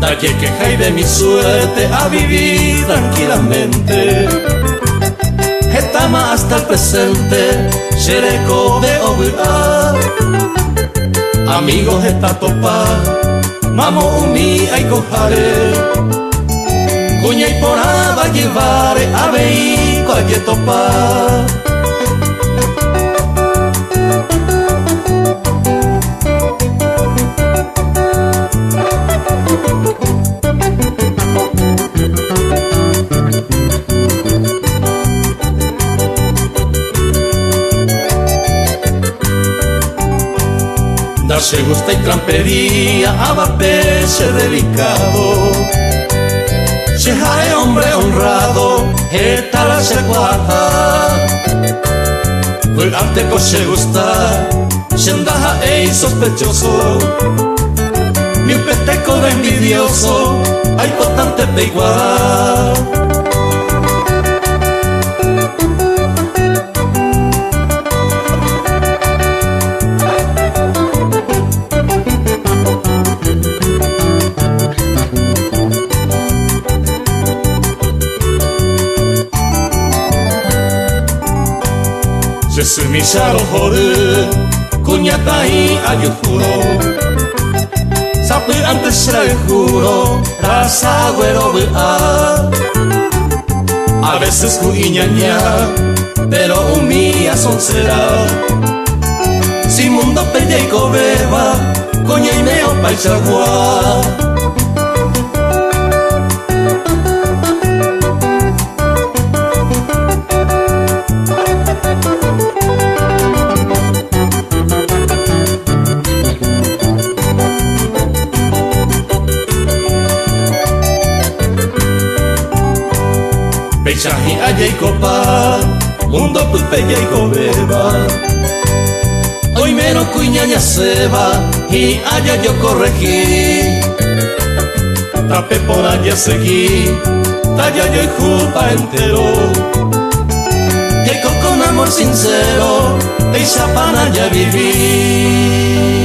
Nadie queja y de mi suerte a vivir tranquilamente. Estamos hasta el presente, Xereco de Obuá. Amigos está topa, mamo umi ay cojare. Cuña y porá va a llevar a veí cualquier topa. Darse gusta y trampería a vapeche delicado. Se jae hombre honrado, esta la se cuaja. El arte se gusta, se andaja e sospechoso. Mi peteco de envidioso, hay potente de igual. Se sumisaron jore, cuñata y ayujuro. Sapi antes será el juro, raza güero vea. A veces cuiñaña, pero humilla son será. Si mundo pella y cobeba, coña y meo paisagua. Peisaje allá y copa, mundo tu pella y cobeba. Hoy menos cuñaña se va y allá yo corregí. Tapé por allá seguí, talla yo y culpa entero. Que con amor sincero, esa pana ya viví.